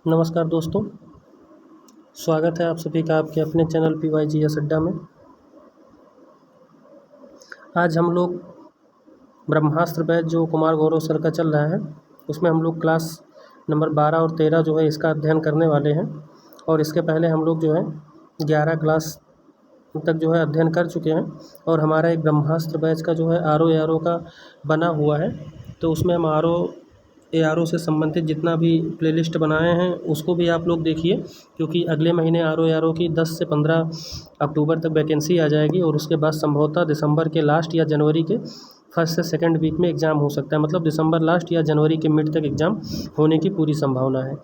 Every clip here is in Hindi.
नमस्कार दोस्तों, स्वागत है आप सभी का आपके अपने चैनल PYGS अड्डा में। आज हम लोग ब्रह्मास्त्र बैच जो कुमार गौरव सर का चल रहा है, उसमें हम लोग क्लास नंबर 12 और 13 जो है इसका अध्ययन करने वाले हैं। और इसके पहले हम लोग जो है 11 क्लास तक जो है अध्ययन कर चुके हैं। और हमारा एक ब्रह्मास्त्र बैच का जो है RO का बना हुआ है, तो उसमें हम ARO से संबंधित जितना भी प्लेलिस्ट बनाए हैं उसको भी आप लोग देखिए, क्योंकि अगले महीने RO की 10 से 15 अक्टूबर तक वैकेंसी आ जाएगी और उसके बाद संभवतः दिसंबर के लास्ट या जनवरी के फर्स्ट से सेकंड वीक में एग्ज़ाम हो सकता है। मतलब दिसंबर लास्ट या जनवरी के मिड तक एग्ज़ाम होने की पूरी संभावना है।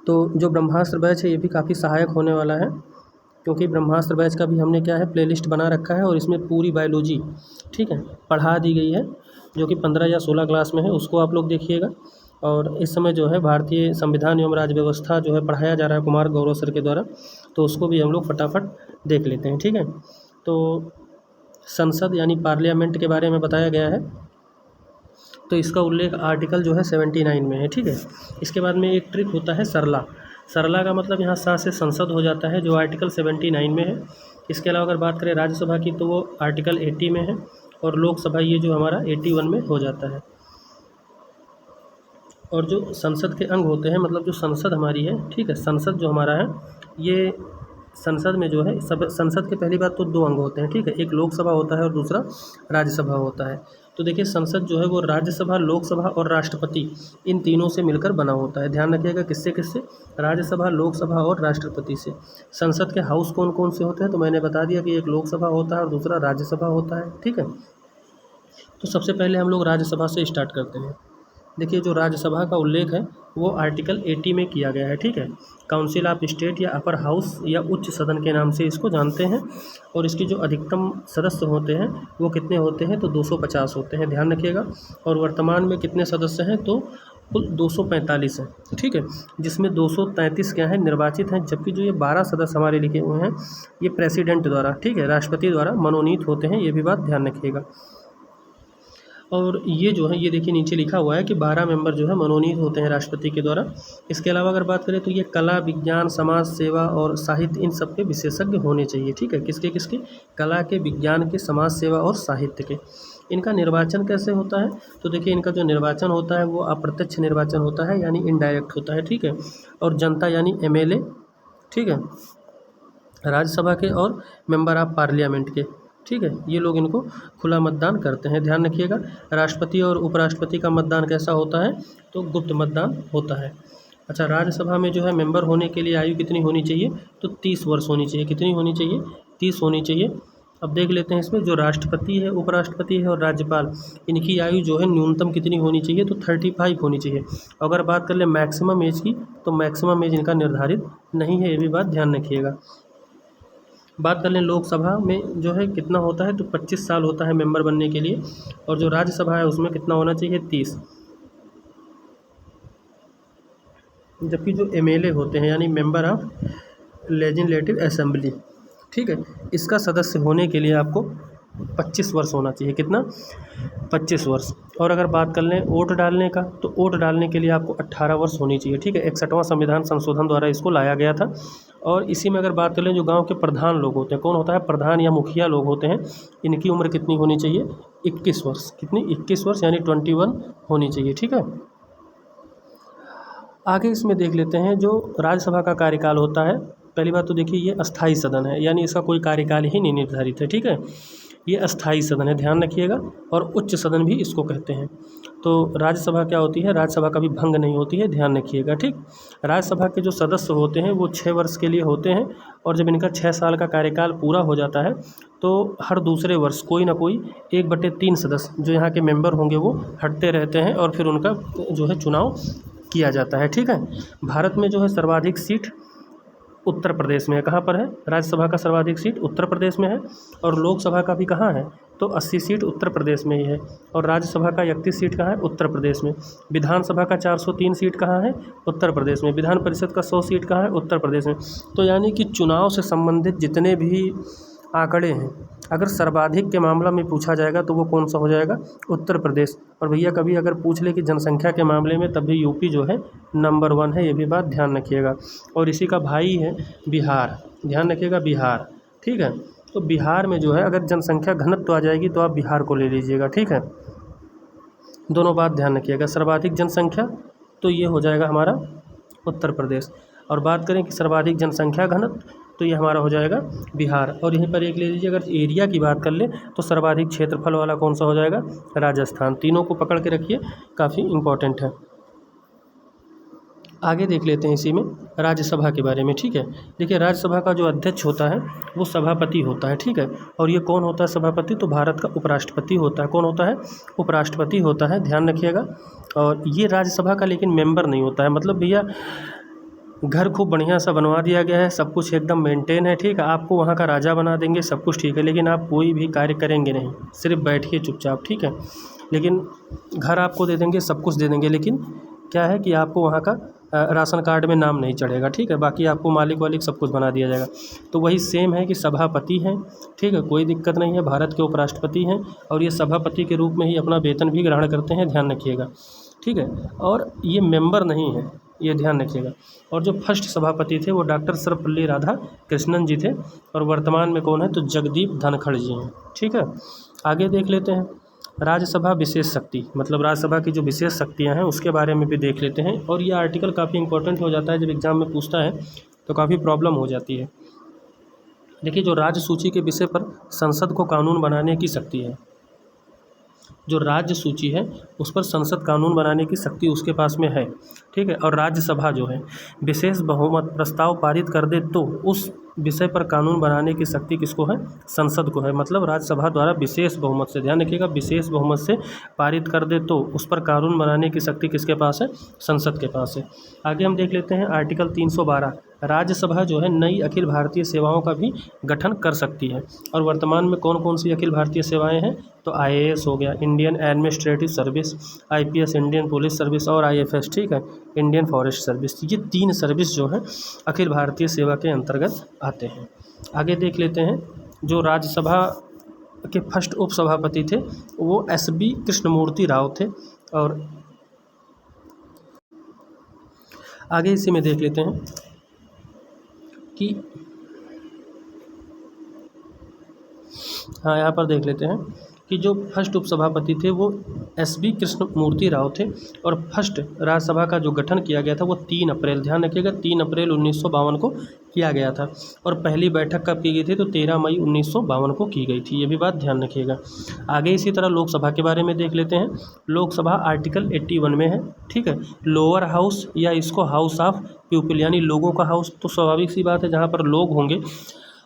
तो जो ब्रह्मास्त्र बैच है ये भी काफ़ी सहायक होने वाला है, क्योंकि ब्रह्मास्त्र बैच का भी हमने क्या है प्लेलिस्ट बना रखा है और इसमें पूरी बायोलॉजी ठीक है पढ़ा दी गई है, जो कि 15 या 16 क्लास में है, उसको आप लोग देखिएगा। और इस समय जो है भारतीय संविधान एवं राज्य व्यवस्था जो है पढ़ाया जा रहा है कुमार गौरव सर के द्वारा, तो उसको भी हम लोग फटाफट देख लेते हैं। ठीक है, तो संसद यानी पार्लियामेंट के बारे में बताया गया है, तो इसका उल्लेख आर्टिकल जो है 79 में है। ठीक है, इसके बाद में एक ट्रिक होता है सरला। सरला का मतलब यहाँ सा से संसद हो जाता है, जो आर्टिकल 79 में है। इसके अलावा अगर बात करें राज्यसभा की, तो वो आर्टिकल 80 में है, और लोकसभा ये जो हमारा 81 में हो जाता है। और जो संसद के अंग होते हैं, मतलब जो संसद हमारी है, ठीक है, संसद जो हमारा है, ये संसद में जो है सब संसद के पहली बात तो 2 अंग होते हैं। ठीक है, एक लोकसभा होता है और दूसरा राज्यसभा होता है। तो देखिए संसद जो है वो राज्यसभा, लोकसभा और राष्ट्रपति इन तीनों से मिलकर बना होता है। ध्यान रखिएगा किससे किससे, राज्यसभा, लोकसभा और राष्ट्रपति से। संसद के हाउस कौन कौन से होते हैं, तो मैंने बता दिया कि एक लोकसभा होता है और दूसरा राज्यसभा होता है। ठीक है, तो सबसे पहले हम लोग राज्यसभा से स्टार्ट करते हैं। देखिए जो राज्यसभा का उल्लेख है वो आर्टिकल 80 में किया गया है। ठीक है, काउंसिल ऑफ स्टेट या अपर हाउस या उच्च सदन के नाम से इसको जानते हैं। और इसकी जो अधिकतम सदस्य होते हैं वो कितने होते हैं, तो 250 होते हैं। ध्यान रखिएगा। और वर्तमान में कितने सदस्य हैं, तो कुल 245 हैं। ठीक है, जिसमें 233 क्या हैं, निर्वाचित हैं, जबकि जो ये 12 सदस्य हमारे लिखे हुए हैं ये प्रेसिडेंट द्वारा, ठीक है, राष्ट्रपति द्वारा मनोनीत होते हैं। ये भी बात ध्यान रखिएगा। और ये जो है ये देखिए नीचे लिखा हुआ है कि 12 मेंबर जो है मनोनीत होते हैं राष्ट्रपति के द्वारा। इसके अलावा अगर बात करें तो ये कला, विज्ञान, समाज सेवा और साहित्य इन सब के विशेषज्ञ होने चाहिए। ठीक है, किसके किसके, कला के, विज्ञान के, समाज सेवा और साहित्य के। इनका निर्वाचन कैसे होता है, तो देखिए इनका जो निर्वाचन होता है वो अप्रत्यक्ष निर्वाचन होता है, यानी इनडायरेक्ट होता है। ठीक है, और जनता यानी MLA, ठीक है, राज्यसभा के और मेंबर ऑफ पार्लियामेंट के, ठीक है, ये लोग इनको खुला मतदान करते हैं। ध्यान रखिएगा। राष्ट्रपति और उपराष्ट्रपति का मतदान कैसा होता है, तो गुप्त मतदान होता है। अच्छा, राज्यसभा में जो है मेंबर होने के लिए आयु कितनी होनी चाहिए, तो 30 वर्ष होनी चाहिए। कितनी होनी चाहिए, 30 होनी चाहिए। अब देख लेते हैं इसमें जो राष्ट्रपति है, उपराष्ट्रपति है और राज्यपाल, इनकी आयु जो है न्यूनतम कितनी होनी चाहिए, तो 35 होनी चाहिए। अगर बात कर ले मैक्सिमम एज की, तो मैक्सिमम एज इनका निर्धारित नहीं है, ये भी बात ध्यान रखिएगा। बात कर लें लोकसभा में जो है कितना होता है, तो 25 साल होता है मेंबर बनने के लिए। और जो राज्यसभा है उसमें कितना होना चाहिए, 30। जबकि जो MLA होते हैं यानी मेंबर ऑफ लेजिस्लेटिव असेंबली, ठीक है, इसका सदस्य होने के लिए आपको 25 वर्ष होना चाहिए। कितना, 25 वर्ष। और अगर बात कर लें वोट डालने का, तो वोट डालने के लिए आपको 18 वर्ष होनी चाहिए। ठीक है, 61वां संविधान संशोधन द्वारा इसको लाया गया था। और इसी में अगर बात कर लें जो गांव के प्रधान लोग होते हैं, कौन होता है, प्रधान या मुखिया लोग होते हैं, इनकी उम्र कितनी होनी चाहिए, 21 वर्ष। कितनी, 21 वर्ष यानी 21 होनी चाहिए। ठीक है, आगे इसमें देख लेते हैं जो राज्यसभा का कार्यकाल होता है। पहली बात तो देखिए ये अस्थाई सदन है, यानी इसका कोई कार्यकाल ही नहीं निर्धारित है। ठीक है, ये अस्थाई सदन है, ध्यान रखिएगा। और उच्च सदन भी इसको कहते हैं। तो राज्यसभा क्या होती है, राज्यसभा कभी भंग नहीं होती है, ध्यान रखिएगा। ठीक, राज्यसभा के जो सदस्य होते हैं वो 6 वर्ष के लिए होते हैं। और जब इनका 6 साल का कार्यकाल पूरा हो जाता है तो हर दूसरे वर्ष कोई ना कोई 1/3 सदस्य जो यहाँ के मेंबर होंगे वो हटते रहते हैं और फिर उनका जो है चुनाव किया जाता है। ठीक है, भारत में जो है सर्वाधिक सीट उत्तर प्रदेश में है। कहाँ पर है, राज्यसभा का सर्वाधिक सीट उत्तर प्रदेश में है। और लोकसभा का भी कहाँ है, तो 80 सीट उत्तर प्रदेश में ही है। और राज्यसभा का 31 सीट कहाँ है, उत्तर प्रदेश में। विधानसभा का 403 सीट कहाँ है, उत्तर प्रदेश में। विधान परिषद का 100 सीट कहाँ है, उत्तर प्रदेश में। तो यानी कि चुनाव से संबंधित जितने भी आंकड़े हैं अगर सर्वाधिक के मामला में पूछा जाएगा तो वो कौन सा हो जाएगा, उत्तर प्रदेश। और भैया कभी अगर पूछ ले कि जनसंख्या के मामले में, तब भी यूपी जो है नंबर 1 है, ये भी बात ध्यान रखिएगा। और इसी का भाई है बिहार, ध्यान रखिएगा बिहार, ठीक है। तो बिहार में जो है अगर जनसंख्या घनत्व आ जाएगी तो आप बिहार को ले लीजिएगा, ठीक है। दोनों बात ध्यान रखिएगा, सर्वाधिक जनसंख्या तो ये हो जाएगा हमारा उत्तर प्रदेश, और बात करें कि सर्वाधिक जनसंख्या घनत्व तो ये हमारा हो जाएगा बिहार। और यहीं पर एक ले लीजिए, अगर एरिया की बात कर ले तो सर्वाधिक क्षेत्रफल वाला कौन सा हो जाएगा, राजस्थान। तीनों को पकड़ के रखिए, काफ़ी इम्पोर्टेंट है। आगे देख लेते हैं इसी में राज्यसभा के बारे में, ठीक है। देखिए राज्यसभा का जो अध्यक्ष होता है वो सभापति होता है, ठीक है। और ये कौन होता है सभापति, तो भारत का उपराष्ट्रपति होता है। कौन होता है, उपराष्ट्रपति होता है, ध्यान रखिएगा। और ये राज्यसभा का लेकिन मेंबर नहीं होता है, मतलब भैया घर खूब बढ़िया सा बनवा दिया गया है, सब कुछ एकदम मेंटेन है, ठीक है। आपको वहाँ का राजा बना देंगे, सब कुछ ठीक है, लेकिन आप कोई भी कार्य करेंगे नहीं, सिर्फ बैठिए चुपचाप, ठीक है। लेकिन घर आपको दे देंगे, सब कुछ दे देंगे, लेकिन क्या है कि आपको वहाँ का राशन कार्ड में नाम नहीं चढ़ेगा, ठीक है। बाकी आपको मालिक वालिक सब कुछ बना दिया जाएगा। तो वही सेम है कि सभापति हैं, ठीक है, कोई दिक्कत नहीं है। भारत के उपराष्ट्रपति हैं और ये सभापति के रूप में ही अपना वेतन भी ग्रहण करते हैं, ध्यान रखिएगा, ठीक है। और ये मेंबर नहीं है, ये ध्यान रखिएगा। और जो फर्स्ट सभापति थे वो डॉक्टर सर्वपल्ली राधाकृष्णन जी थे, और वर्तमान में कौन है, तो जगदीप धनखड़ जी हैं, ठीक है। आगे देख लेते हैं राज्यसभा विशेष शक्ति, मतलब राज्यसभा की जो विशेष शक्तियां हैं उसके बारे में भी देख लेते हैं। और ये आर्टिकल काफ़ी इंपॉर्टेंट हो जाता है, जब एग्ज़ाम में पूछता है तो काफ़ी प्रॉब्लम हो जाती है। देखिए जो राज्य सूची के विषय पर संसद को कानून बनाने की शक्ति है, जो राज्य सूची है उस पर संसद कानून बनाने की शक्ति उसके पास में है, ठीक है। और राज्यसभा जो है विशेष बहुमत प्रस्ताव पारित कर दे तो उस विषय पर कानून बनाने की शक्ति किसको है, संसद को है। मतलब राज्यसभा द्वारा विशेष बहुमत से, ध्यान रखिएगा, विशेष बहुमत से पारित कर दे तो उस पर कानून बनाने की शक्ति किसके पास है, संसद के पास है। आगे हम देख लेते हैं आर्टिकल 312, राज्यसभा जो है नई अखिल भारतीय सेवाओं का भी गठन कर सकती है। और वर्तमान में कौन कौन सी अखिल भारतीय सेवाएं हैं, तो IAS हो गया, Indian administrative service, IPS Indian police service, और IFS, ठीक है, इंडियन फॉरेस्ट सर्विस। ये 3 सर्विस जो हैं अखिल भारतीय सेवा के अंतर्गत आते हैं। आगे देख लेते हैं जो राज्यसभा के फर्स्ट उपसभापति थे वो SB कृष्णमूर्ति राव थे। और आगे इसी में देख लेते हैं कि हाँ, यहाँ पर देख लेते हैं कि जो फर्स्ट उपसभापति थे वो SB कृष्णमूर्ति राव थे। और फर्स्ट राज्यसभा का जो गठन किया गया था वो 3 अप्रैल, ध्यान रखिएगा, 3 अप्रैल 1952 को किया गया था। और पहली बैठक कब की गई थी, तो 13 मई 1952 को की गई थी, ये भी बात ध्यान रखिएगा। आगे इसी तरह लोकसभा के बारे में देख लेते हैं। लोकसभा आर्टिकल 81 में है, ठीक है। लोअर हाउस या इसको हाउस ऑफ पीपल यानी लोगों का हाउस, तो स्वाभाविक सी बात है जहाँ पर लोग होंगे।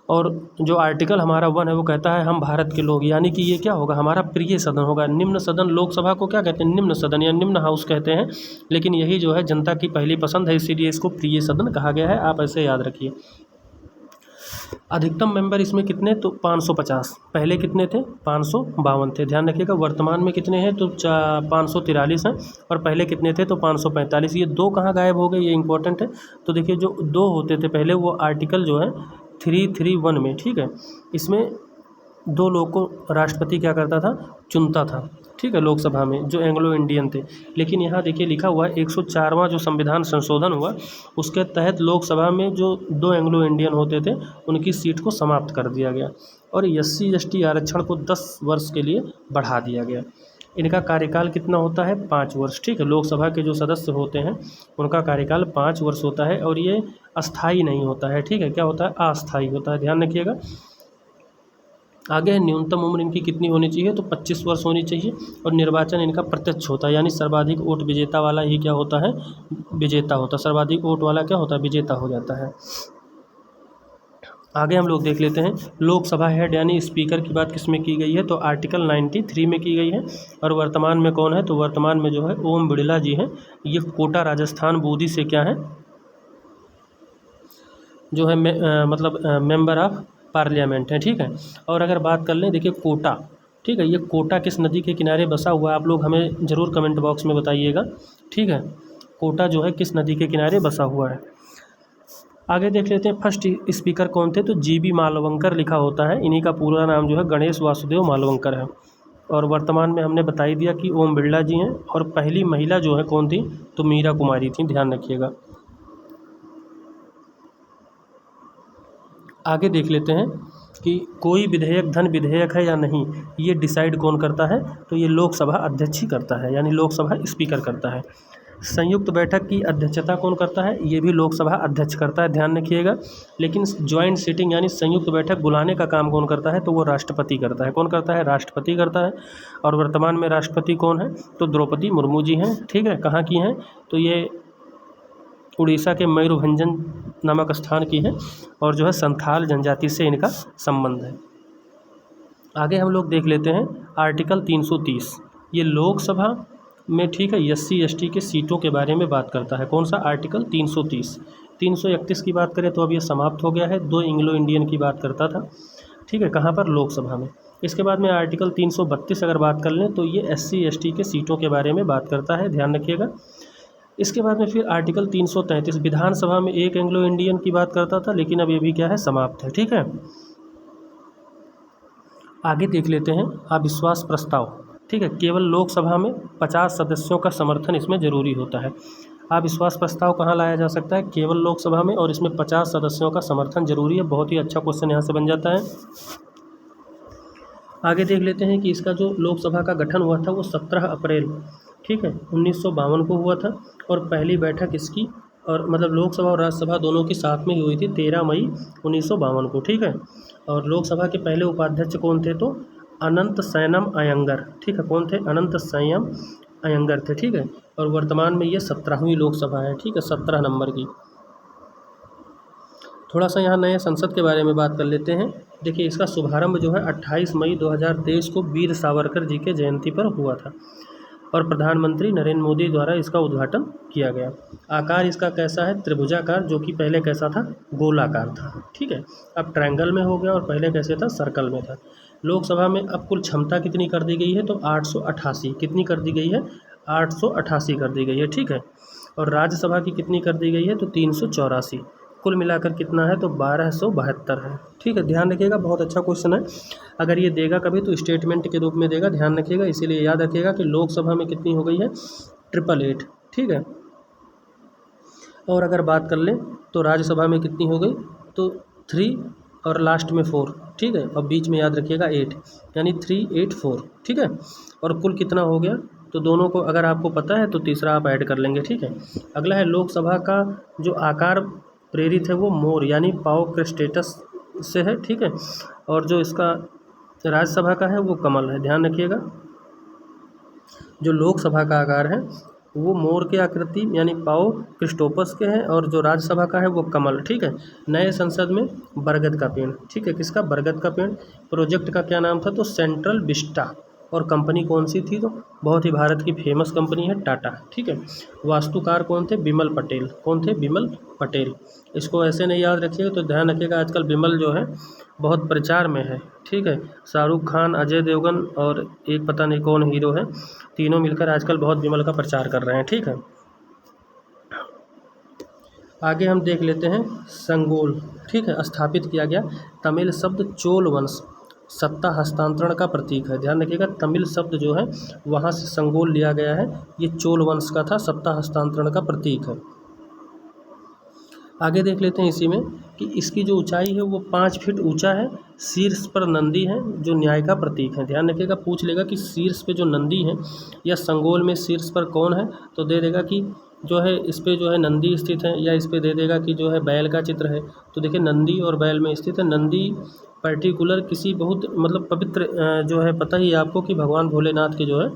और जो आर्टिकल हमारा 1 है वो कहता है हम भारत के लोग, यानी कि ये क्या होगा, हमारा प्रिय सदन होगा। निम्न सदन, लोकसभा को क्या कहते हैं, निम्न सदन या निम्न हाउस कहते हैं, लेकिन यही जो है जनता की पहली पसंद है, इसीलिए इसको प्रिय सदन कहा गया है, आप ऐसे याद रखिए। अधिकतम मेंबर इसमें कितने, तो 550, पहले कितने थे, 552 थे, ध्यान रखिएगा। वर्तमान में कितने हैं, तो 543 हैं, और पहले कितने थे, तो 545। ये 2 कहाँ गायब हो गए, ये इंपॉर्टेंट है। तो देखिए जो 2 होते थे पहले वो आर्टिकल जो है 331 में, ठीक है, इसमें 2 लोग को राष्ट्रपति क्या करता था, चुनता था, ठीक है, लोकसभा में, जो एंग्लो इंडियन थे। लेकिन यहाँ देखिए लिखा हुआ है 104वां जो संविधान संशोधन हुआ उसके तहत लोकसभा में जो 2 एंग्लो इंडियन होते थे उनकी सीट को समाप्त कर दिया गया, और SC ST आरक्षण को 10 वर्ष के लिए बढ़ा दिया गया। इनका कार्यकाल कितना होता है, 5 वर्ष, ठीक है। लोकसभा के जो सदस्य होते हैं उनका कार्यकाल 5 वर्ष होता है, और ये अस्थाई नहीं होता है, ठीक है, क्या होता है, अस्थाई होता है, ध्यान रखिएगा। आगे न्यूनतम उम्र इनकी कितनी होनी चाहिए, तो 25 वर्ष होनी चाहिए। और निर्वाचन इनका प्रत्यक्ष होता है, यानी सर्वाधिक वोट विजेता वाला ही क्या होता है, विजेता होता है, सर्वाधिक वोट वाला क्या होता है, विजेता हो जाता है। आगे हम लोग देख लेते हैं लोकसभा हेड यानी स्पीकर की बात किस में की गई है, तो आर्टिकल 93 में की गई है। और वर्तमान में कौन है, तो वर्तमान में जो है ओम बिड़ला जी हैं। ये कोटा राजस्थान बूंदी से क्या है, जो है मतलब मेंबर ऑफ पार्लियामेंट है, ठीक है। और अगर बात कर लें, देखिए कोटा, ठीक है, ये कोटा किस नदी के किनारे बसा हुआ है, आप लोग हमें ज़रूर कमेंट बॉक्स में बताइएगा, ठीक है। कोटा जो है किस नदी के किनारे बसा हुआ है। आगे देख लेते हैं फर्स्ट स्पीकर कौन थे, तो जीबी मालवंकर लिखा होता है, इन्हीं का पूरा नाम जो है गणेश वासुदेव मालवंकर है। और वर्तमान में हमने बता ही दिया कि ओम बिरला जी हैं। और पहली महिला जो है कौन थी, तो मीरा कुमारी थी, ध्यान रखिएगा। आगे देख लेते हैं कि कोई विधेयक धन विधेयक है या नहीं, ये डिसाइड कौन करता है, तो ये लोकसभा अध्यक्ष ही करता है, यानी लोकसभा स्पीकर करता है। संयुक्त बैठक की अध्यक्षता कौन करता है, ये भी लोकसभा अध्यक्ष करता है, ध्यान रखिएगा। लेकिन ज्वाइंट सीटिंग यानी संयुक्त बैठक बुलाने का काम कौन करता है, तो वो राष्ट्रपति करता है। कौन करता है, राष्ट्रपति करता है। और वर्तमान में राष्ट्रपति कौन है, तो द्रौपदी मुर्मू जी हैं, ठीक है। कहाँ की हैं, तो ये उड़ीसा के मयूरभंजन नामक स्थान की है, और जो है संथाल जनजाति से इनका संबंध है। आगे हम लोग देख लेते हैं आर्टिकल 330, ये लोकसभा में, ठीक है, SC ST के सीटों के बारे में बात करता है। कौन सा, आर्टिकल 330। 331 की बात करें तो अब ये समाप्त हो गया है, 2 एंग्लो इंडियन की बात करता था, ठीक है, कहाँ पर, लोकसभा में। इसके बाद में आर्टिकल 332 अगर बात कर लें तो ये SC ST के सीटों के बारे में बात करता है, ध्यान रखिएगा। इसके बाद में फिर आर्टिकल 333 विधानसभा में 1 एंग्लो इंडियन की बात करता था, लेकिन अब ये भी क्या है, समाप्त है, ठीक है। आगे देख लेते हैं अविश्वास प्रस्ताव, ठीक है। केवल लोकसभा में 50 सदस्यों का समर्थन इसमें जरूरी होता है। अविश्वास प्रस्ताव कहाँ लाया जा सकता है, केवल लोकसभा में, और इसमें 50 सदस्यों का समर्थन जरूरी है। बहुत ही अच्छा क्वेश्चन यहाँ से बन जाता है। आगे देख लेते हैं कि इसका जो लोकसभा का गठन हुआ था वो 17 अप्रैल, ठीक है, 1952 को हुआ था। और पहली बैठक इसकी, और मतलब लोकसभा और राज्यसभा दोनों की साथ में ही हुई थी, 13 मई 1952 को, ठीक है। और लोकसभा के पहले उपाध्यक्ष कौन थे, तो अनंत सैनम अयंगर, ठीक है। कौन थे, अनंत संयम अयंगर थे, ठीक है। और वर्तमान में ये 17वीं लोकसभा है, ठीक है, 17 नंबर की। थोड़ा सा यहाँ नए संसद के बारे में बात कर लेते हैं। देखिए, इसका शुभारंभ जो है 28 मई 2023 को वीर सावरकर जी के जयंती पर हुआ था, और प्रधानमंत्री नरेंद्र मोदी द्वारा इसका उद्घाटन किया गया। आकार इसका कैसा है, त्रिभुजाकार, जो कि पहले कैसा था, गोलाकार था, ठीक है। अब ट्रायंगल में हो गया, और पहले कैसे था, सर्कल में था। लोकसभा में अब कुल क्षमता कितनी कर दी गई है, तो 888, कितनी कर दी गई है, 888 कर दी गई है, ठीक है। और राज्यसभा की कितनी कर दी गई है, तो 384। कुल मिलाकर कितना है, तो 1272 है, ठीक है। ध्यान रखिएगा, बहुत अच्छा क्वेश्चन है। अगर ये देगा कभी तो स्टेटमेंट के रूप में देगा, ध्यान रखिएगा। इसीलिए याद रखिएगा कि लोकसभा में कितनी हो गई है, 888, ठीक है। और अगर बात कर लें तो राज्यसभा में कितनी हो गई, तो 3 और लास्ट में 4, ठीक है। और बीच में याद रखिएगा 8, यानी 384, ठीक है। और कुल कितना हो गया, तो दोनों को अगर आपको पता है तो तीसरा आप ऐड कर लेंगे, ठीक है। अगला है लोकसभा का जो आकार प्रेरित है वो मोर यानी पाव क्रेस्टेटस से है, ठीक है। और जो इसका राज्यसभा का है वो कमल है, ध्यान रखिएगा। जो लोकसभा का आकार है वो मोर के आकृति यानी पाव क्रिस्टोपस के हैं, और जो राज्यसभा का है वो कमल, ठीक है। नए संसद में बरगद का पेड़, ठीक है, किसका, बरगद का पेड़। प्रोजेक्ट का क्या नाम था, तो सेंट्रल विस्टा। और कंपनी कौन सी थी, तो बहुत ही भारत की फेमस कंपनी है टाटा, ठीक है। वास्तुकार कौन थे, बिमल पटेल। कौन थे, बिमल पटेल। इसको ऐसे नहीं याद रखिएगा, तो ध्यान रखिएगा आजकल बिमल जो है बहुत प्रचार में है, ठीक है। शाहरुख खान, अजय देवगन और एक पता नहीं कौन हीरो है, तीनों मिलकर आजकल बहुत विमल का प्रचार कर रहे हैं, ठीक है। आगे हम देख लेते हैं संगोल, ठीक है, स्थापित किया गया। तमिल शब्द चोल वंश सत्ता हस्तांतरण का प्रतीक है, ध्यान रखिएगा। तमिल शब्द जो है वहाँ से संगोल लिया गया है, ये चोल वंश का था, सत्ता हस्तांतरण का प्रतीक है। आगे देख लेते हैं इसी में कि इसकी जो ऊंचाई है वो 5 फीट ऊंचा है। शीर्ष पर नंदी है जो न्याय का प्रतीक है, ध्यान रखिएगा। पूछ लेगा कि शीर्ष पे जो नंदी है या संगोल में शीर्ष पर कौन है, तो दे देगा कि जो है इस पे जो है नंदी स्थित है, या इस पे दे देगा कि जो है बैल का चित्र है। तो देखिए नंदी और बैल में स्थित है। नंदी पर्टिकुलर किसी बहुत मतलब पवित्र जो है, पता ही आपको कि भगवान भोलेनाथ के जो है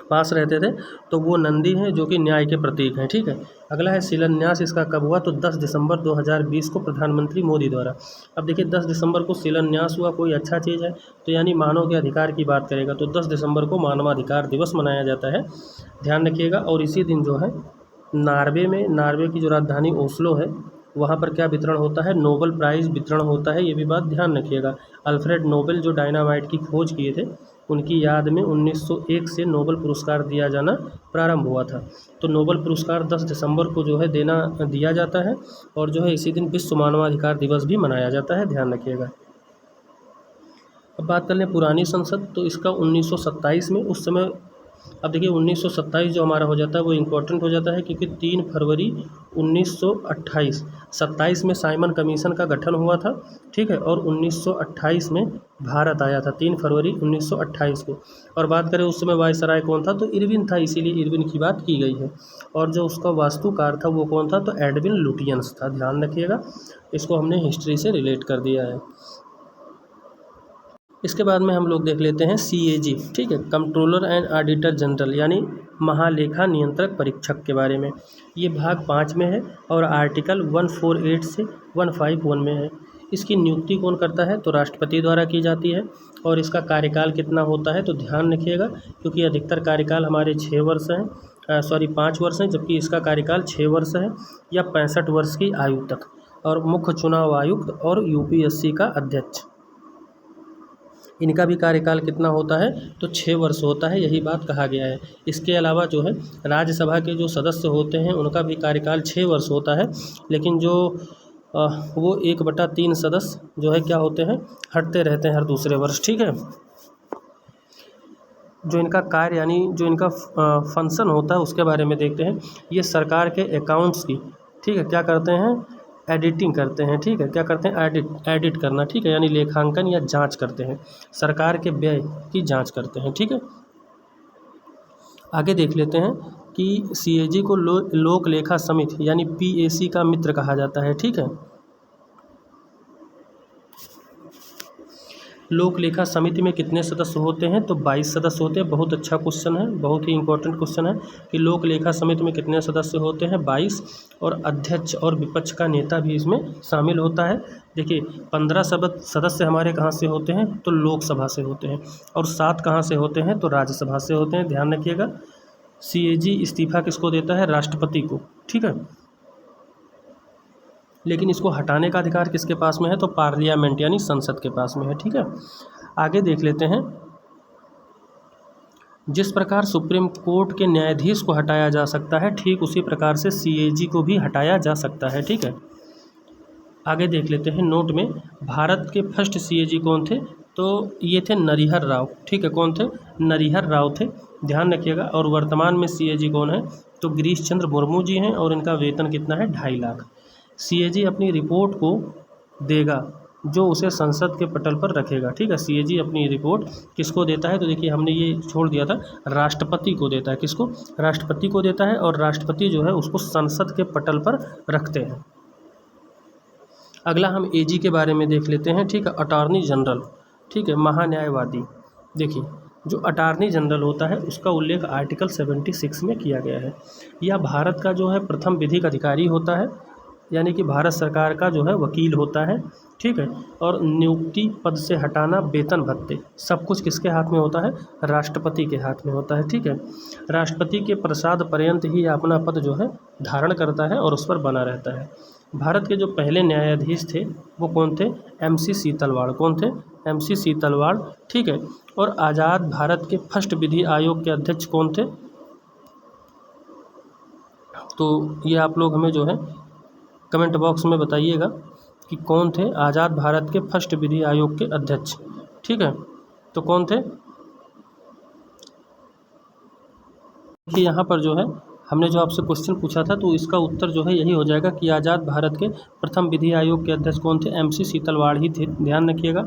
पास रहते थे, तो वो नंदी हैं जो कि न्याय के प्रतीक हैं, ठीक है। अगला है शिलान्यास, इसका कब हुआ, तो 10 दिसंबर 2020 को प्रधानमंत्री मोदी द्वारा। अब देखिए 10 दिसंबर को शिलान्यास हुआ, कोई अच्छा चीज़ है तो यानी मानव के अधिकार की बात करेगा, तो 10 दिसंबर को मानवाधिकार दिवस मनाया जाता है, ध्यान रखिएगा। और इसी दिन जो है नार्वे की जो राजधानी ओस्लो है वहाँ पर क्या वितरण होता है, नोबेल प्राइज़ वितरण होता है, ये भी बात ध्यान रखिएगा। अल्फ्रेड नोबेल जो डायनामाइट की खोज किए थे उनकी याद में 1901 से नोबेल पुरस्कार दिया जाना प्रारंभ हुआ था। तो नोबेल पुरस्कार 10 दिसंबर को जो है दिया जाता है और जो है इसी दिन विश्व मानवाधिकार दिवस भी मनाया जाता है, ध्यान रखिएगा। अब बात कर लें पुरानी संसद, तो इसका 1927 में उस समय, अब देखिए 1927 जो हमारा हो जाता है वो इम्पोर्टेंट हो जाता है क्योंकि 3 फरवरी 1928, 27 में साइमन कमीशन का गठन हुआ था, ठीक है, और 1928 में भारत आया था, 3 फरवरी 1928 को। और बात करें उस समय वायसराय कौन था, तो इरविन था, इसीलिए इरविन की बात की गई है। और जो उसका वास्तुकार था वो कौन था, तो एडविन लुटियंस था, ध्यान रखिएगा, इसको हमने हिस्ट्री से रिलेट कर दिया है। इसके बाद में हम लोग देख लेते हैं CAG, ठीक है, कंट्रोलर एंड ऑडिटर जनरल, यानी महालेखा नियंत्रक परीक्षक के बारे में। ये भाग 5 में है और आर्टिकल 148 से 151 में है। इसकी नियुक्ति कौन करता है, तो राष्ट्रपति द्वारा की जाती है। और इसका कार्यकाल कितना होता है, तो ध्यान रखिएगा क्योंकि अधिकतर कार्यकाल हमारे 6 वर्ष हैं, 5 वर्ष हैं, जबकि इसका कार्यकाल 6 वर्ष है या 65 वर्ष की आयु तक। और मुख्य चुनाव आयुक्त और UPSC का अध्यक्ष, इनका भी कार्यकाल कितना होता है, तो 6 वर्ष होता है, यही बात कहा गया है। इसके अलावा जो है राज्यसभा के जो सदस्य होते हैं उनका भी कार्यकाल 6 वर्ष होता है, लेकिन जो वो 1/3 सदस्य जो है क्या होते हैं, हटते रहते हैं हर दूसरे वर्ष, ठीक है। जो इनका कार्य यानी जो इनका फंक्शन होता है उसके बारे में देखते हैं। ये सरकार के अकाउंट्स की, ठीक है, क्या करते हैं, एडिटिंग करते हैं, ठीक है, क्या करते हैं, एडिट करना, ठीक है, यानी लेखांकन या जांच करते हैं, सरकार के व्यय की जांच करते हैं, ठीक है। आगे देख लेते हैं कि CAG को लोक लेखा समिति यानी PAC का मित्र कहा जाता है, ठीक है। लोक लेखा समिति में कितने सदस्य होते हैं, तो 22 सदस्य होते हैं। बहुत अच्छा क्वेश्चन है, बहुत ही इंपॉर्टेंट क्वेश्चन है कि लोक लेखा समिति में कितने सदस्य होते हैं, 22, और अध्यक्ष और विपक्ष का नेता भी इसमें शामिल होता है। देखिए 15 सदस्य हमारे कहाँ से होते हैं, तो लोकसभा से होते हैं, और 7 कहाँ से होते हैं, तो राज्यसभा से होते हैं, ध्यान रखिएगा। CAG इस्तीफा किसको देता है, राष्ट्रपति को, ठीक है, लेकिन इसको हटाने का अधिकार किसके पास में है, तो पार्लियामेंट यानी संसद के पास में है, ठीक है। आगे देख लेते हैं, जिस प्रकार सुप्रीम कोर्ट के न्यायाधीश को हटाया जा सकता है, ठीक उसी प्रकार से CAG को भी हटाया जा सकता है, ठीक है। आगे देख लेते हैं नोट में, भारत के फर्स्ट CAG कौन थे, तो ये थे नरिहर राव, ठीक है, कौन थे, नरिहर राव थे, ध्यान रखिएगा। और वर्तमान में CAG कौन है, तो गिरीश चंद्र मुर्मू जी हैं, और इनका वेतन कितना है, 2.5 लाख। CAG अपनी रिपोर्ट को देगा जो उसे संसद के पटल पर रखेगा, ठीक है। CAG अपनी रिपोर्ट किसको देता है, तो देखिए हमने ये छोड़ दिया था, राष्ट्रपति को देता है, किसको, राष्ट्रपति को देता है, और राष्ट्रपति जो है उसको संसद के पटल पर रखते हैं। अगला हम AG के बारे में देख लेते हैं, ठीक है, अटॉर्नी जनरल, ठीक है, महान्यायवादी। देखिए जो अटॉर्नी जनरल होता है उसका उल्लेख आर्टिकल 76 में किया गया है। यह भारत का जो है प्रथम विधिक अधिकारी होता है, यानी कि भारत सरकार का जो है वकील होता है, ठीक है। और नियुक्ति, पद से हटाना, वेतन भत्ते, सब कुछ किसके हाथ में होता है, राष्ट्रपति के हाथ में होता है, ठीक है। राष्ट्रपति के प्रसाद पर्यंत ही अपना पद जो है धारण करता है और उस पर बना रहता है। भारत के जो पहले न्यायाधीश थे वो कौन थे, MC सीतलवाड़, कौन थे, MC सीतलवाड़, ठीक है। और आज़ाद भारत के फर्स्ट विधि आयोग के अध्यक्ष कौन थे, तो ये आप लोग हमें जो है कमेंट बॉक्स में बताइएगा कि कौन थे आज़ाद भारत के फर्स्ट विधि आयोग के अध्यक्ष, ठीक है, तो कौन थे। कि यहाँ पर जो है हमने जो आपसे क्वेश्चन पूछा था तो इसका उत्तर जो है यही हो जाएगा कि आज़ाद भारत के प्रथम विधि आयोग के अध्यक्ष कौन थे, MC सीतलवाड़ ही थे, ध्यान रखिएगा।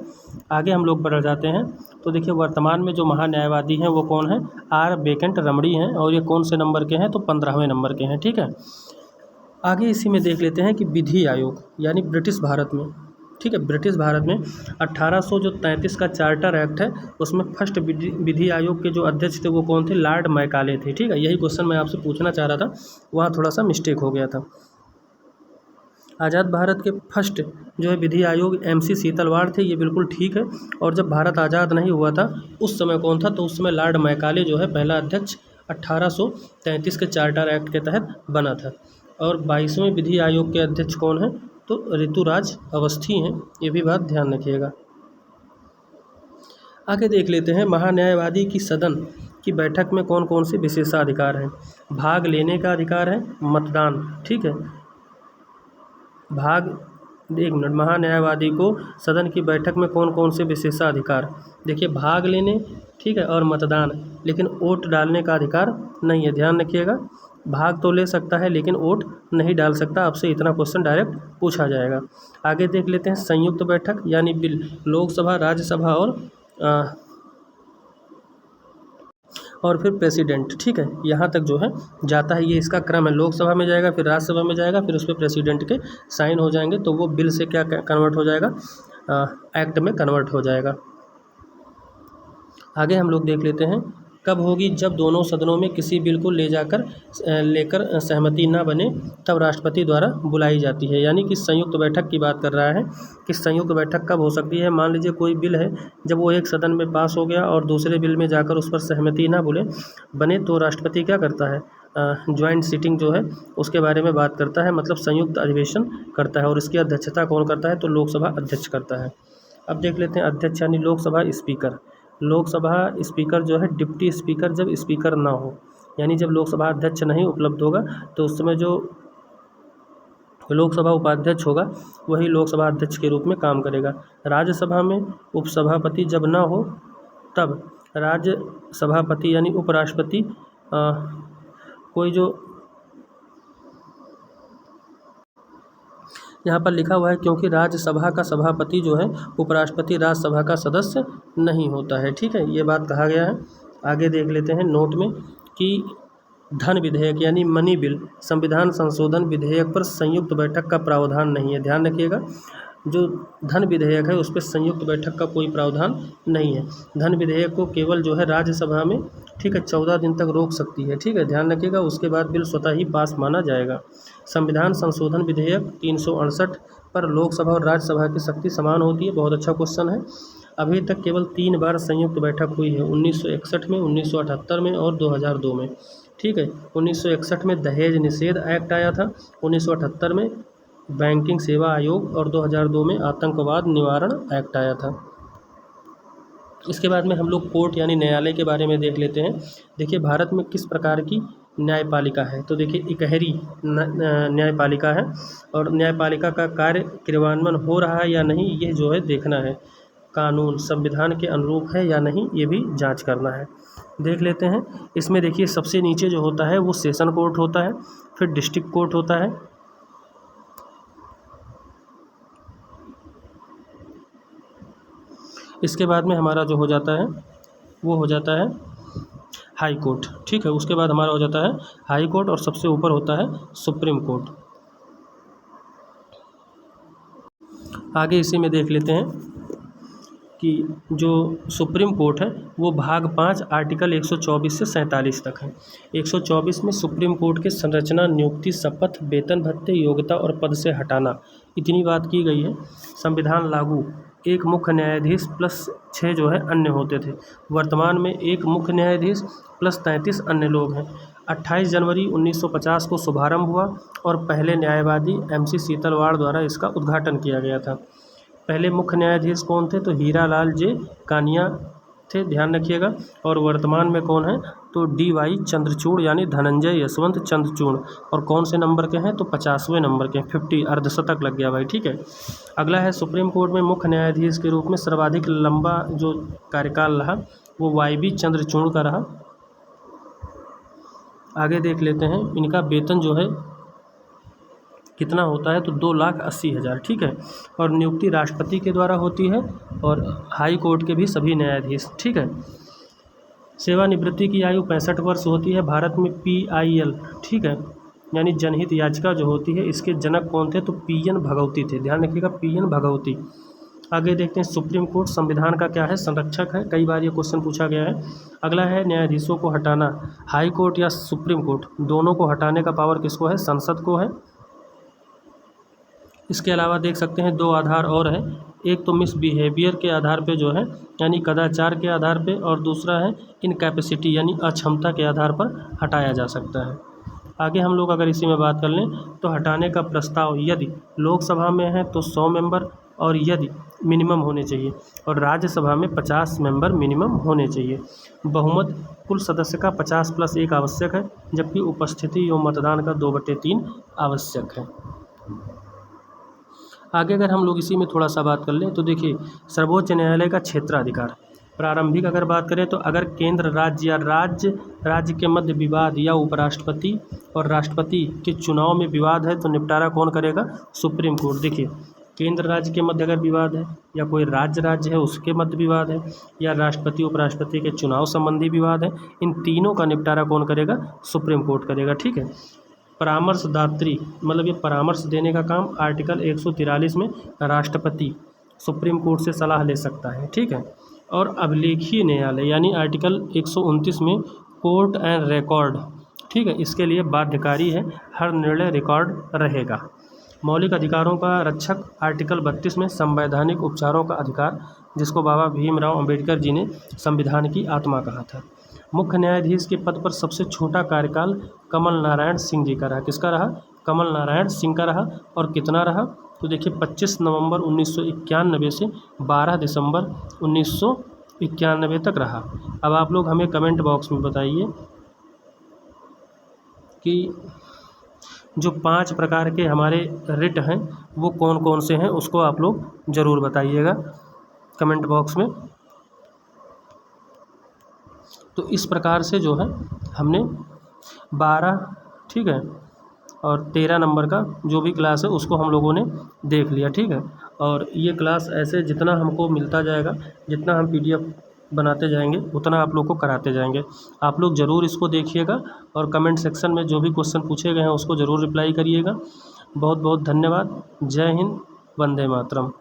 आगे हम लोग बढ़ जाते हैं, तो देखिए वर्तमान में जो महान्यायवादी हैं वो कौन है, R वेंकट रमणी हैं, और ये कौन से नंबर के हैं, तो 15वें नंबर के हैं, ठीक है। आगे इसी में देख लेते हैं कि विधि आयोग यानी ब्रिटिश भारत में, ठीक है, ब्रिटिश भारत में 1833 का चार्टर एक्ट है, उसमें फर्स्ट विधि आयोग के जो अध्यक्ष थे वो कौन थे, लॉर्ड मैकाले थे, ठीक है। यही क्वेश्चन मैं आपसे पूछना चाह रहा था, वहाँ थोड़ा सा मिस्टेक हो गया था। आज़ाद भारत के फर्स्ट जो है विधि आयोग MC सीतलवाड़ थे, ये बिल्कुल ठीक है। और जब भारत आज़ाद नहीं हुआ था उस समय कौन था, तो उस समय लॉर्ड मैकाले जो है पहला अध्यक्ष 1833 के चार्टर एक्ट के तहत बना था। और 22वें विधि आयोग के अध्यक्ष कौन है, तो ऋतुराज अवस्थी हैं, ये भी बात ध्यान रखिएगा। आगे देख लेते हैं महान्यायवादी की सदन की बैठक में कौन कौन से विशेषाधिकार हैं। भाग लेने का अधिकार है, मतदान, ठीक है, एक मिनट, महान्यायवादी को सदन की बैठक में कौन कौन से विशेषाधिकार, देखिए भाग लेने, ठीक है, और मतदान, लेकिन वोट डालने का अधिकार नहीं है, ध्यान रखिएगा। भाग तो ले सकता है लेकिन वोट नहीं डाल सकता, आपसे इतना क्वेश्चन डायरेक्ट पूछा जाएगा। आगे देख लेते हैं संयुक्त बैठक यानी बिल, लोकसभा, राज्यसभा और फिर प्रेसिडेंट, ठीक है, यहाँ तक जो है जाता है, ये इसका क्रम है। लोकसभा में जाएगा, फिर राज्यसभा में जाएगा, फिर उस पर प्रेसिडेंट के साइन हो जाएंगे, तो वो बिल से क्या कन्वर्ट हो जाएगा, एक्ट में कन्वर्ट हो जाएगा। आगे हम लोग देख लेते हैं कब होगी, जब दोनों सदनों में किसी बिल को लेकर सहमति ना बने तब राष्ट्रपति द्वारा बुलाई जाती है। यानी कि संयुक्त बैठक की बात कर रहा है कि संयुक्त बैठक कब हो सकती है। मान लीजिए कोई बिल है, जब वो एक सदन में पास हो गया और दूसरे बिल में जाकर उस पर सहमति ना बने तो राष्ट्रपति क्या करता है, ज्वाइंट सीटिंग जो है उसके बारे में बात करता है, मतलब संयुक्त अधिवेशन करता है। और इसकी अध्यक्षता कौन करता है, तो लोकसभा अध्यक्ष करता है। अब देख लेते हैं अध्यक्ष यानी लोकसभा स्पीकर। लोकसभा स्पीकर जो है डिप्टी स्पीकर जब स्पीकर ना हो, यानी जब लोकसभा अध्यक्ष नहीं उपलब्ध होगा तो उस समय जो लोकसभा उपाध्यक्ष होगा वही लोकसभा अध्यक्ष के रूप में काम करेगा। राज्यसभा में उपसभापति जब ना हो तब राज्यसभापति यानी उपराष्ट्रपति कोई जो यहाँ पर लिखा हुआ है क्योंकि राज्यसभा का सभापति जो है उपराष्ट्रपति राज्यसभा का सदस्य नहीं होता है, ठीक है, ये बात कहा गया है। आगे देख लेते हैं नोट में कि धन विधेयक यानी मनी बिल, संविधान संशोधन विधेयक पर संयुक्त बैठक का प्रावधान नहीं है, ध्यान रखिएगा। जो धन विधेयक है उस पर संयुक्त बैठक का कोई प्रावधान नहीं है। धन विधेयक को केवल जो है राज्यसभा में, ठीक है, 14 दिन तक रोक सकती है, ठीक है, ध्यान रखिएगा, उसके बाद बिल स्वतः ही पास माना जाएगा। संविधान संशोधन विधेयक 368 पर लोकसभा और राज्यसभा की शक्ति समान होती है, बहुत अच्छा क्वेश्चन है। अभी तक केवल 3 बार संयुक्त बैठक हुई है, 1961 में, 1978 में और 2002 में, ठीक है। 1961 में दहेज निषेध एक्ट आया था, 1978 में बैंकिंग सेवा आयोग और 2002 में आतंकवाद निवारण एक्ट आया था। इसके बाद में हम लोग कोर्ट यानी न्यायालय के बारे में देख लेते हैं। देखिए भारत में किस प्रकार की न्यायपालिका है, तो देखिए इकहरी न्यायपालिका है और न्यायपालिका का कार्य क्रियान्वयन हो रहा है या नहीं ये जो है देखना है। कानून संविधान के अनुरूप है या नहीं ये भी जांच करना है। देख लेते हैं इसमें, देखिए सबसे नीचे जो होता है वो सेशन कोर्ट होता है, फिर डिस्ट्रिक्ट कोर्ट होता है, इसके बाद में हमारा जो हो जाता है वो हो जाता है हाई कोर्ट, ठीक है, उसके बाद हमारा हो जाता है हाई कोर्ट और सबसे ऊपर होता है सुप्रीम कोर्ट। आगे इसी में देख लेते हैं कि जो सुप्रीम कोर्ट है वो भाग 5 आर्टिकल 124 से 47 तक है। 124 में सुप्रीम कोर्ट के संरचना, नियुक्ति, शपथ, वेतन भत्ते, योग्यता और पद से हटाना, इतनी बात की गई है। संविधान लागू, एक मुख्य न्यायाधीश प्लस 6 जो है अन्य होते थे, वर्तमान में एक मुख्य न्यायाधीश प्लस 33 अन्य लोग हैं। 28 जनवरी 1950 को शुभारंभ हुआ और पहले न्यायवादी MC सीतलवाड़ द्वारा इसका उद्घाटन किया गया था। पहले मुख्य न्यायाधीश कौन थे, तो हीरा लाल जे कानिया थे, ध्यान रखिएगा। और वर्तमान में कौन है, तो DY चंद्रचूड़ यानी धनंजय यशवंत चंद्रचूड़, और कौन से नंबर के हैं, तो 50वें नंबर के, 50 अर्धशतक लग गया भाई, ठीक है। अगला है सुप्रीम कोर्ट में मुख्य न्यायाधीश के रूप में सर्वाधिक लंबा जो कार्यकाल रहा वो YB चंद्रचूड़ का रहा। आगे देख लेते हैं इनका वेतन जो है कितना होता है, तो 2,80,000, ठीक है। और नियुक्ति राष्ट्रपति के द्वारा होती है और हाई कोर्ट के भी सभी न्यायाधीश, ठीक है। सेवानिवृत्ति की आयु 65 वर्ष होती है। भारत में PIL, ठीक है, यानी जनहित याचिका जो होती है इसके जनक कौन थे, तो PN भगवती थे, ध्यान रखिएगा, PN भगवती। आगे देखते हैं सुप्रीम कोर्ट संविधान का क्या है, संरक्षक है, कई बार ये क्वेश्चन पूछा गया है। अगला है न्यायाधीशों को हटाना, हाई कोर्ट या सुप्रीम कोर्ट, दोनों को हटाने का पावर किसको है, संसद को है। इसके अलावा देख सकते हैं 2 आधार और है, एक तो मिसबिहेवियर के आधार पे जो है यानी कदाचार के आधार पे, और दूसरा है इनकैपेसिटी यानी अक्षमता के आधार पर हटाया जा सकता है। आगे हम लोग अगर इसी में बात कर लें तो हटाने का प्रस्ताव यदि लोकसभा में है तो 100 मेंबर और यदि मिनिमम होने चाहिए और राज्यसभा में 50 मेंबर मिनिमम होने चाहिए। बहुमत कुल सदस्य का 50+1 आवश्यक है, जबकि उपस्थिति एवं मतदान का 2/3 आवश्यक है। आगे अगर हम लोग इसी में थोड़ा सा बात कर लें तो देखिए, सर्वोच्च न्यायालय का क्षेत्राधिकार प्रारंभिक अगर बात करें तो अगर केंद्र राज्य या राज्य के मध्य विवाद या उपराष्ट्रपति और राष्ट्रपति के चुनाव में विवाद है तो निपटारा कौन करेगा? Supreme court. देखिए, केंद्र राज्य के मध्य अगर विवाद है या कोई राज्य है उसके मध्य विवाद है या राष्ट्रपति उपराष्ट्रपति के चुनाव संबंधी विवाद है, इन तीनों का निपटारा कौन करेगा? सुप्रीम कोर्ट करेगा। ठीक है। परामर्शदात्री मतलब ये परामर्श देने का काम आर्टिकल 143 में राष्ट्रपति सुप्रीम कोर्ट से सलाह ले सकता है। ठीक है। और अभिलेखीय न्यायालय यानी आर्टिकल 129 में कोर्ट एंड रिकॉर्ड, ठीक है, इसके लिए बाध्यकारी है, हर निर्णय रिकॉर्ड रहेगा। मौलिक अधिकारों का रक्षक आर्टिकल 32 में संवैधानिक उपचारों का अधिकार, जिसको बाबा भीमराव अंबेडकर जी ने संविधान की आत्मा कहा था। मुख्य न्यायाधीश के पद पर सबसे छोटा कार्यकाल कमल नारायण सिंह जी का रहा। किसका रहा? कमल नारायण सिंह का रहा। और कितना रहा? तो देखिए 25 नवंबर 1991 से 12 दिसंबर 1991 तक रहा। अब आप लोग हमें कमेंट बॉक्स में बताइए कि जो 5 प्रकार के हमारे रिट हैं वो कौन कौन से हैं, उसको आप लोग ज़रूर बताइएगा कमेंट बॉक्स में। तो इस प्रकार से जो है हमने 12, ठीक है, और 13 नंबर का जो भी क्लास है उसको हम लोगों ने देख लिया। ठीक है। और ये क्लास ऐसे जितना हमको मिलता जाएगा, जितना हम PDF बनाते जाएंगे उतना आप लोग को कराते जाएंगे। आप लोग ज़रूर इसको देखिएगा और कमेंट सेक्शन में जो भी क्वेश्चन पूछे गए हैं उसको ज़रूर रिप्लाई करिएगा। बहुत बहुत धन्यवाद। जय हिंद, वंदे मातरम।